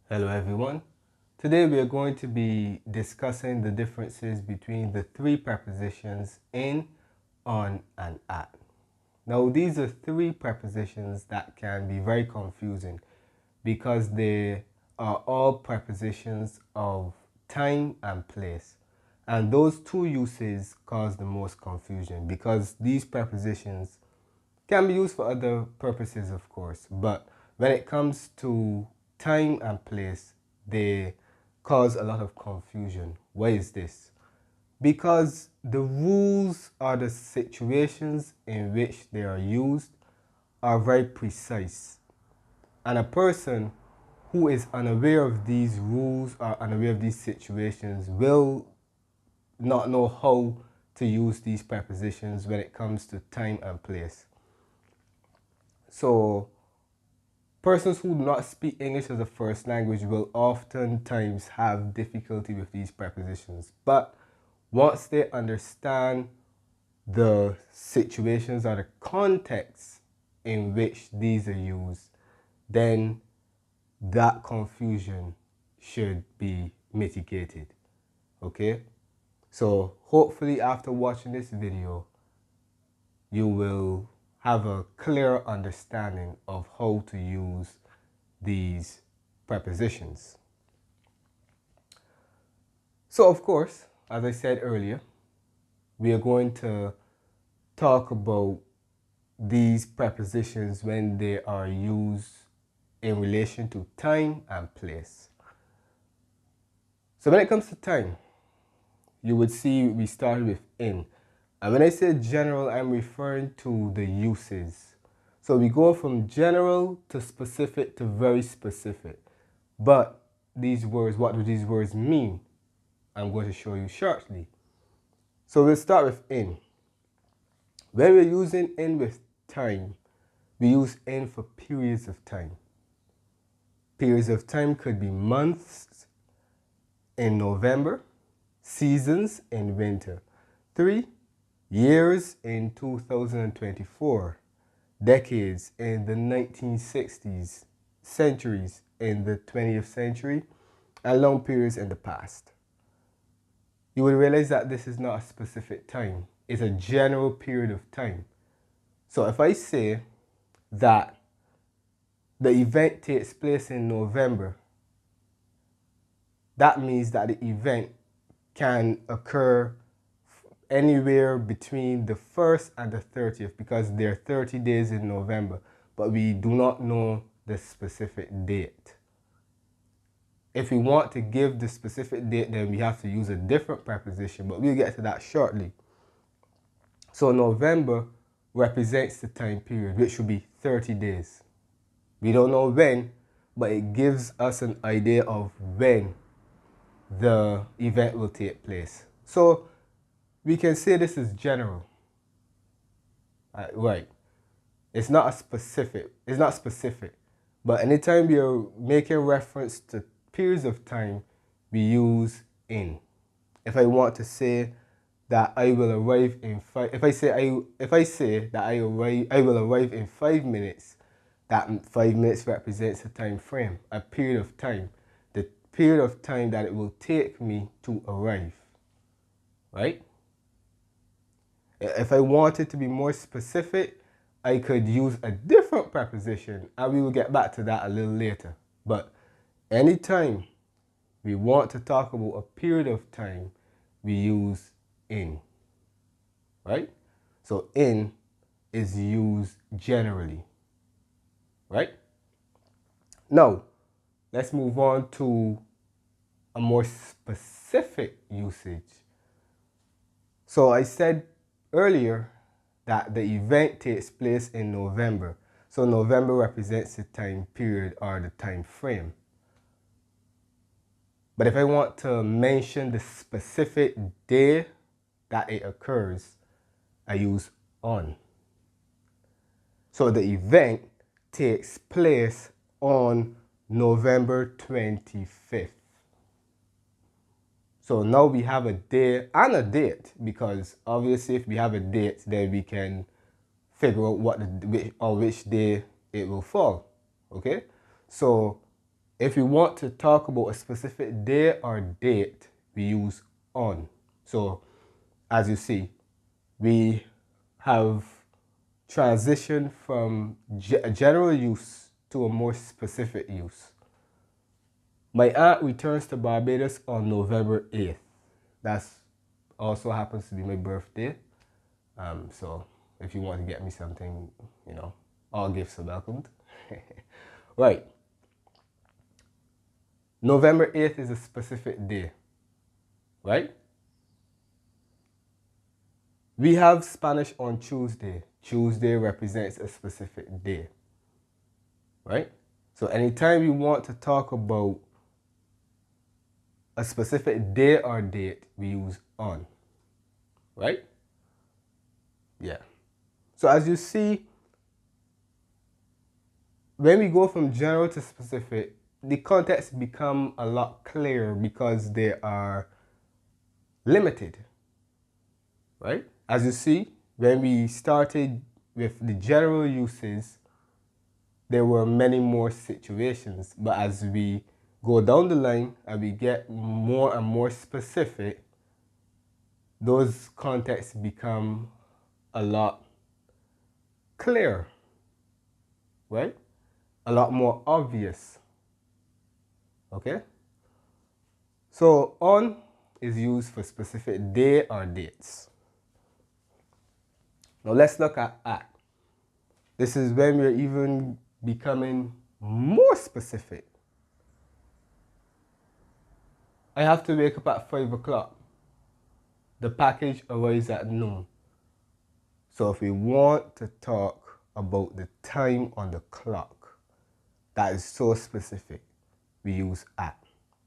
Hello everyone. Today we are going to be discussing the differences between the three prepositions in, on, and at. Now these are three prepositions that can be very confusing because they are all prepositions of time and place. And those two uses cause the most confusion because these prepositions can be used for other purposes, of course, but when it comes to time and place, they cause a lot of confusion. Why is this? Because the rules or the situations in which they are used are very precise. And a person who is unaware of these rules or unaware of these situations will not know how to use these prepositions when it comes to time and place. So persons who do not speak English as a first language will oftentimes have difficulty with these prepositions. But once they understand the situations or the context in which these are used, then that confusion should be mitigated. Okay? So hopefully after watching this video, you will have a clear understanding of how to use these prepositions. So of course, as I said earlier, we are going to talk about these prepositions when they are used in relation to time and place. So when it comes to time, you would see we started with in. And when I say general, I'm referring to the uses. So we go from general to specific to very specific. But these words, what do these words mean? I'm going to show you shortly. So we'll start with in. When we're using in with time, we use in for periods of time. Periods of time could be months in November, seasons in winter. 3, years in 2024, decades in the 1960s, centuries in the 20th century, and long periods in the past. You will realize that this is not a specific time. It's a general period of time. So if I say that the event takes place in November, that means that the event can occur anywhere between the 1st and the 30th because there are 30 days in November, but we do not know the specific date. If we want to give the specific date, then we have to use a different preposition, but we'll get to that shortly. So November represents the time period, which would be 30 days. We don't know when, but it gives us an idea of when the event will take place. So we can say this is general. Right. It's not specific, but anytime we are making reference to periods of time, we use in. If I want to say that I will arrive in if I say that I will arrive in 5 minutes, that 5 minutes represents a time frame, a period of time, the period of time that it will take me to arrive, right? If I wanted to be more specific, I could use a different preposition, and we will get back to that a little later. But anytime we want to talk about a period of time, we use in, right? So in is used generally, right? Now, let's move on to a more specific usage. So I said earlier that the event takes place in November. So November represents the time period or the time frame. But if I want to mention the specific day that it occurs, I use on. So the event takes place on November 25th. So now we have a day and a date, because obviously if we have a date, then we can figure out which day it will fall. Okay? So If we want to talk about a specific day or date, we use on. So as you see, we have transitioned from general use to a more specific use. My aunt returns to Barbados on November 8th. That's also happens to be my birthday. So if you want to get me something, you know, all gifts are welcomed. Right. November 8th is a specific day, right? We have Spanish on Tuesday. Tuesday represents a specific day, right? So anytime you want to talk about a specific day or date, we use on, right? Yeah. So as you see, when we go from general to specific, the context become a lot clearer because they are limited, right? As you see, when we started with the general uses, there were many more situations, but as we go down the line and we get more and more specific, those contexts become a lot clearer, right? A lot more obvious, okay? So on is used for specific day or dates. Now let's look at. This is when we're even becoming more specific. I have to wake up at 5 o'clock. The package arrives at noon. So if we want to talk about the time on the clock, that is so specific, we use at.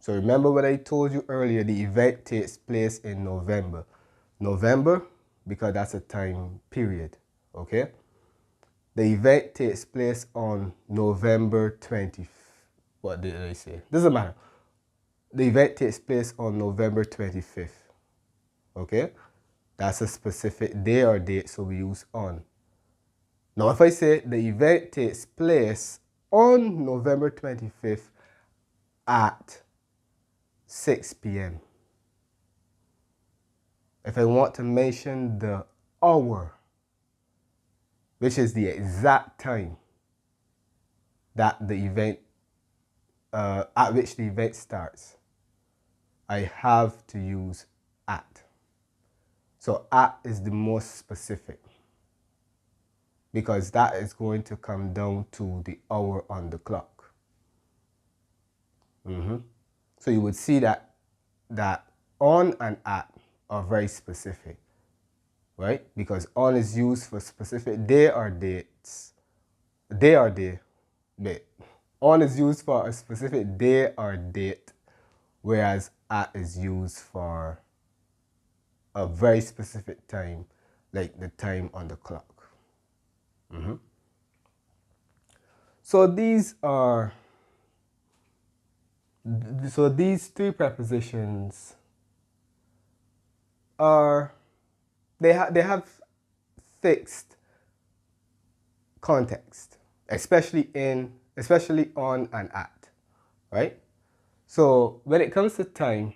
So remember what I told you earlier, the event takes place in November. November, because that's a time period, okay? The event takes place on November 20th. What did I say? Doesn't matter. The event takes place on November 25th, okay? That's a specific day or date, so we use on. Now, if I say the event takes place on November 25th at 6 p.m. If I want to mention the hour, which is the exact time that the event, at which the event starts, I have to use at. So at is the most specific because that is going to come down to the hour on the clock. So you would see that on and at are very specific, right? Because on is used for specific day or dates. Day or day. On is used for a specific day or date, whereas at is used for a very specific time, like the time on the clock. So these three prepositions are, they have fixed context, especially on and at, right? So when it comes to time,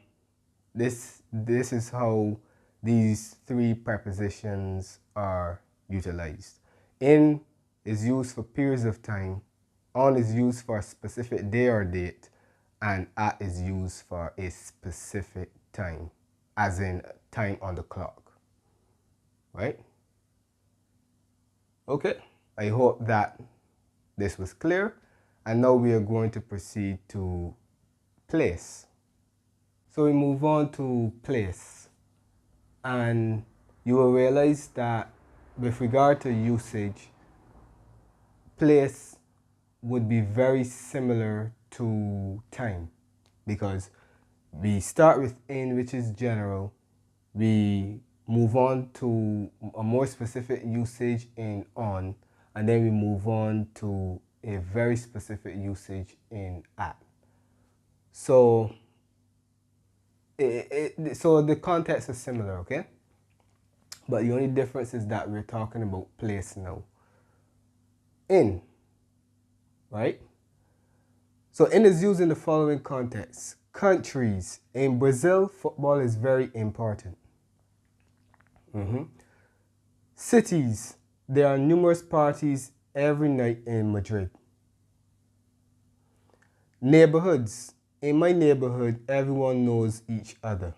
this is how these three prepositions are utilized. In is used for periods of time, on is used for a specific day or date, and at is used for a specific time, as in time on the clock, right? Okay, I hope that this was clear, and now we are going to proceed to place. So we move on to place, and you will realize that with regard to usage, place would be very similar to time because we start with in, which is general, we move on to a more specific usage in on, and then we move on to a very specific usage in at. So so the context is similar, okay? But the only difference is that we're talking about place now. In, right? So N is used in the following context. Countries. In Brazil, football is very important. Cities. There are numerous parties every night in Madrid. Neighborhoods. In my neighborhood, everyone knows each other.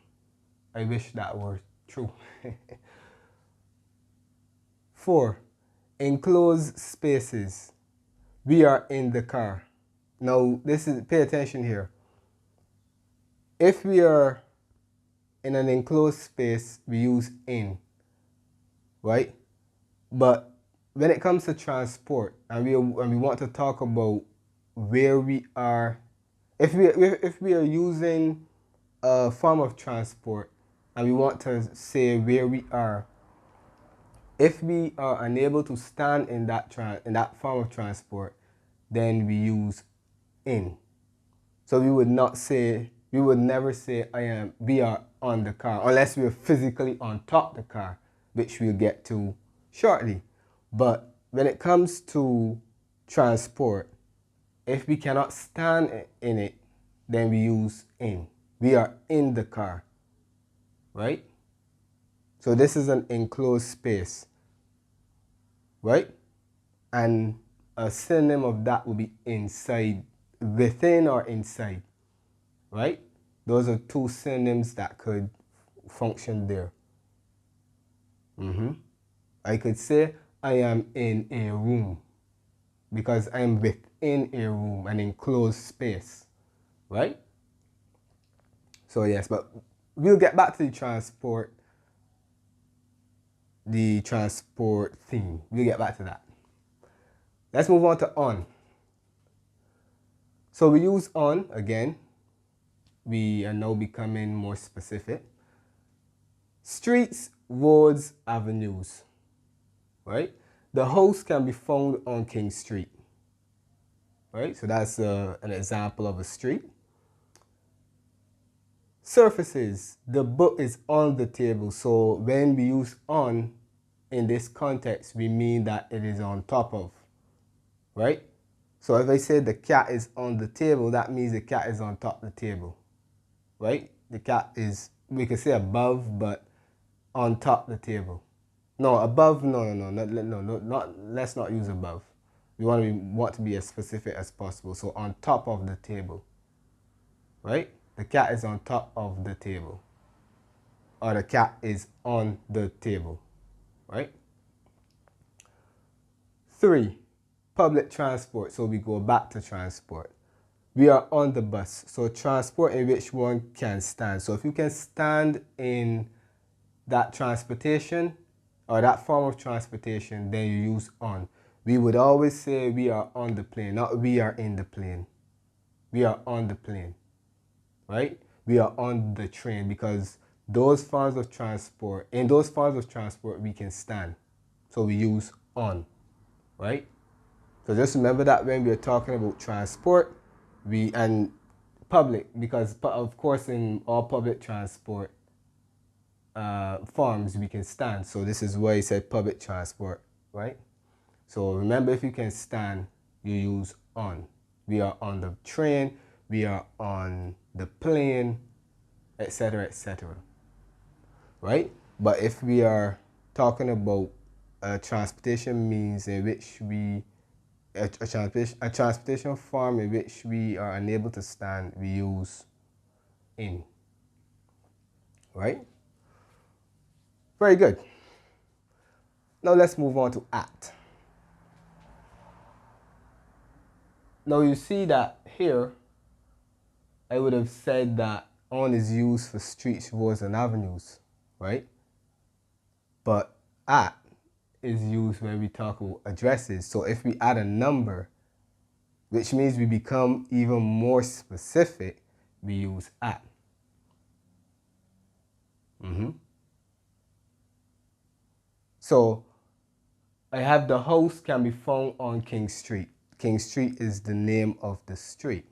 I wish that were true. 4. Enclosed spaces. We are in the car. Now, pay attention here. If we are in an enclosed space, we use in, right? But when it comes to transport, and we want to talk about where we are, if we are using a form of transport, and we want to say where we are, if we are unable to stand in that form of transport, then we use in. So we would never say we are on the car unless we're physically on top of the car, which we'll get to shortly. But when it comes to transport, if we cannot stand in it, then we use in. We are in the car, right? So this is an enclosed space, right? And a synonym of that would be inside, within or inside, right? Those are two synonyms that could function there. I could say I am in a room because I'm within a room, an enclosed space, right? So yes, but we'll get back to the transport theme. We'll get back to that. Let's move on to on. So we use on again. We are now becoming more specific. Streets, roads, avenues, right? The house can be found on King Street, right? So that's an example of a street. Surfaces, the book is on the table. So when we use on in this context, we mean that it is on top of, right? So if I say the cat is on the table, that means the cat is on top of the table, right? The cat is, we could say above, but on top of the table. No, above, no, let's not use above. We want to be as specific as possible. So on top of the table, right? The cat is on top of the table. Or the cat is on the table, right? 3, public transport. So we go back to transport. We are on the bus. So transport in which one can stand. So if you can stand in that transportation or that form of transportation, then you use on. We would always say we are on the plane, not we are in the plane. We are on the plane, right? We are on the train, because in those forms of transport, we can stand. So we use on, right? So just remember that when we are talking about transport, and public, because of course in all public transport forms we can stand. So this is why I said public transport, right? So remember, if you can stand, you use on. We are on the train, we are on the plane, etc., etc. Right? But if we are talking about a transportation means in which a transportation form in which we are unable to stand, we use in. Right? Very good. Now let's move on to at. Now you see that here, I would have said that on is used for streets, roads, and avenues, right? But at is used when we talk about addresses. So if we add a number, which means we become even more specific, we use at. So I have the house can be found on King Street. King Street is the name of the street.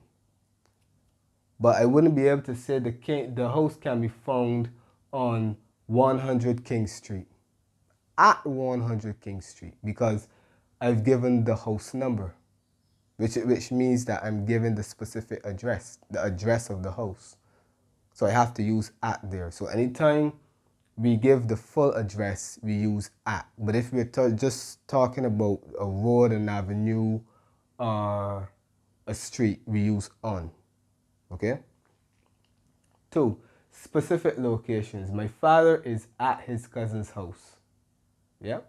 But I wouldn't be able to say the house can be found on 100 King Street. At 100 King Street, because I've given the house number. which means that I'm giving the specific address, the address of the house. So I have to use at there. So anytime we give the full address, we use at. But if we're just talking about a road, an avenue, or a street, we use on. Okay? 2, specific locations. My father is at his cousin's house. Yeah?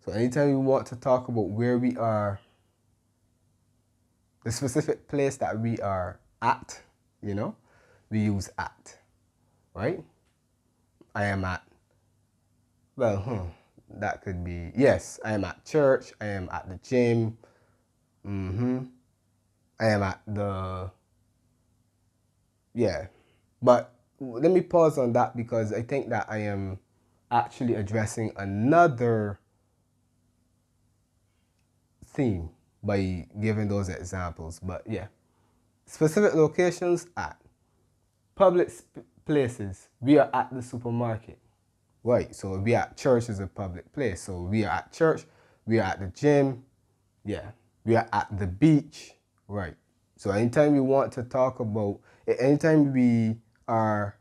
So anytime we want to talk about where we are, the specific place that we are at, we use at. Right? I am at, well, that could be, yes, I am at church, I am at the gym, I am at the, yeah. But let me pause on that because I think that I am actually addressing another theme by giving those examples. But yeah, specific locations at public places. We are at the supermarket. Right, so we are at church is a public place. So we are at church, we are at the gym, yeah. We are at the beach, right. So anytime we want to talk about, anytime we are,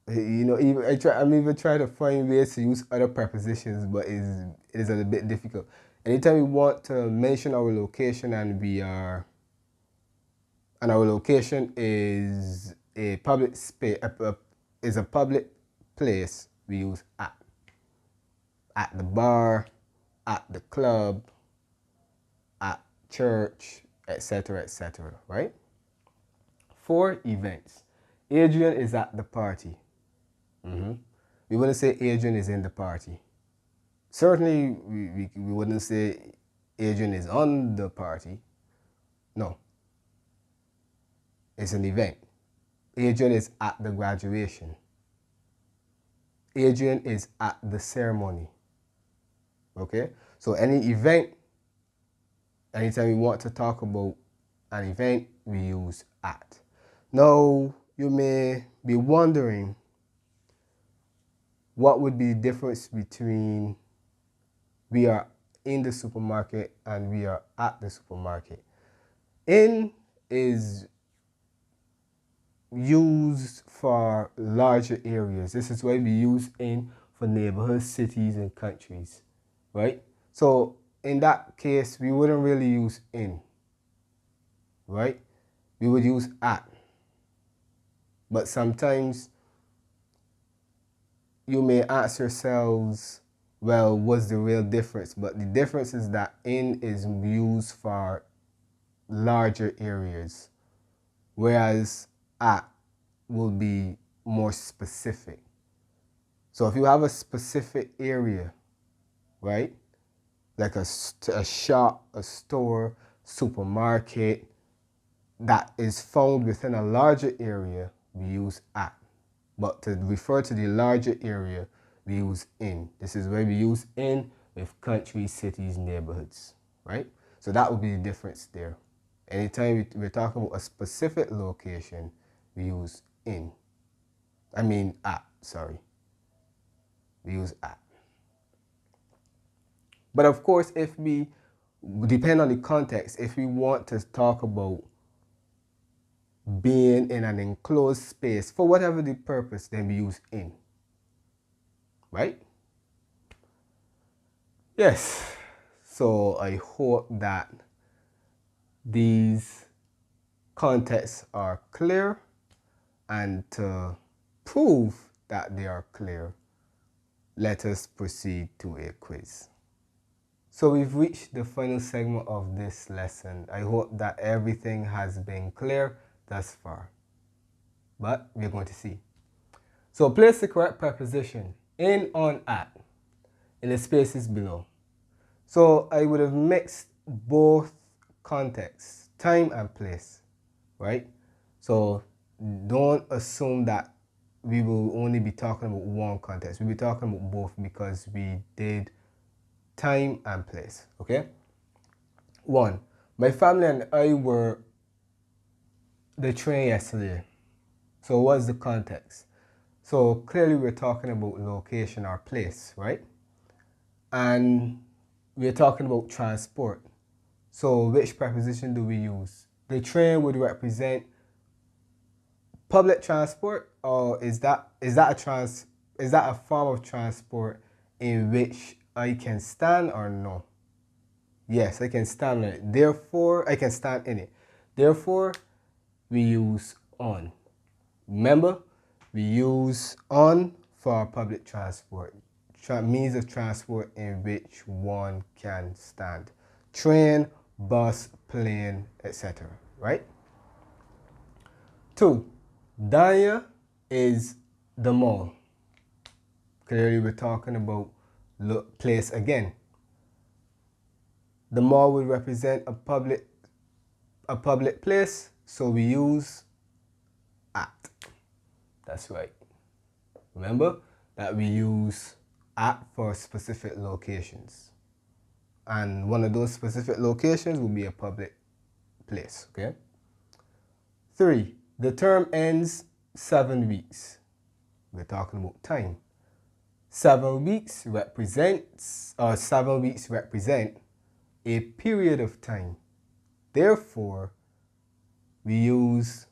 even I'm even trying to find ways to use other prepositions, but it is a little bit difficult. Anytime we want to mention our location and our location is a public space, is a public place, we use at. At the bar, at the club, at church, etc., right? 4, events. Adrian is at the party. We wouldn't say Adrian is in the party. Certainly, we wouldn't say Adrian is on the party. No. It's an event. Adrian is at the graduation. Adrian is at the ceremony. Okay? So any event, anytime we want to talk about an event, we use at. Now, you may be wondering what would be the difference between we are in the supermarket and we are at the supermarket. In is used for larger areas. This is why we use in for neighborhoods, cities, and countries, right? So in that case, we wouldn't really use in, right? We would use at. But sometimes you may ask yourselves, well, what's the real difference? But the difference is that in is used for larger areas, whereas at will be more specific. So if you have a specific area, right, like a shop, a store, supermarket, that is found within a larger area, we use at. But to refer to the larger area, we use in. This is where we use in with countries, cities, neighborhoods, right? So that would be the difference there. Anytime we're talking about a specific location, we use in. At, sorry. We use at. But of course, if we, depend on the context, if we want to talk about being in an enclosed space for whatever the purpose, then we use in. Right? Yes. So I hope that these contexts are clear, and to prove that they are clear, let us proceed to a quiz. So we've reached the final segment of this lesson. I hope that everything has been clear thus far, but we're going to see. So place the correct preposition in, on, at in the spaces below. So I would have mixed both contexts, time and place, right? So don't assume that we will only be talking about one context. We'll be talking about both because we did time and place, okay? 1, my family and I were the train yesterday. So what's the context? So clearly we're talking about location or place, right? And we're talking about transport. So which preposition do we use? The train would represent public transport, or is that a form of transport in which I can stand or no? Yes, I can stand in it. Therefore, I can stand in it. Therefore, we use on. Remember, we use on for public transport, means of transport in which one can stand. Train, bus, plane, etc. Right? 2. Danya is the mall. Clearly, we're talking about place again. The mall would represent a public place, so we use at. That's right. Remember that we use at for specific locations. And one of those specific locations will be a public place, okay? 3. The term ends 7 weeks. We're talking about time. 7 weeks represent a period of time. Therefore, we use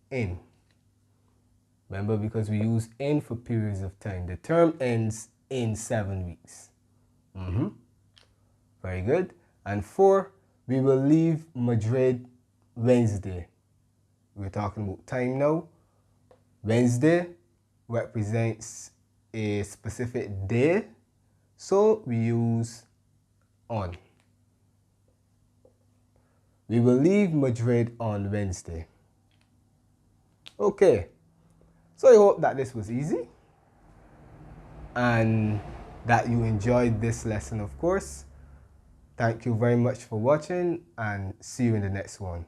in. Remember, because we use in for periods of time. The term ends in 7 weeks. Very good. And 4, we will leave Madrid Wednesday. We're talking about time now. Wednesday represents a specific day, so we use on. We will leave Madrid on Wednesday. Okay, so I hope that this was easy and that you enjoyed this lesson, of course. Thank you very much for watching and see you in the next one.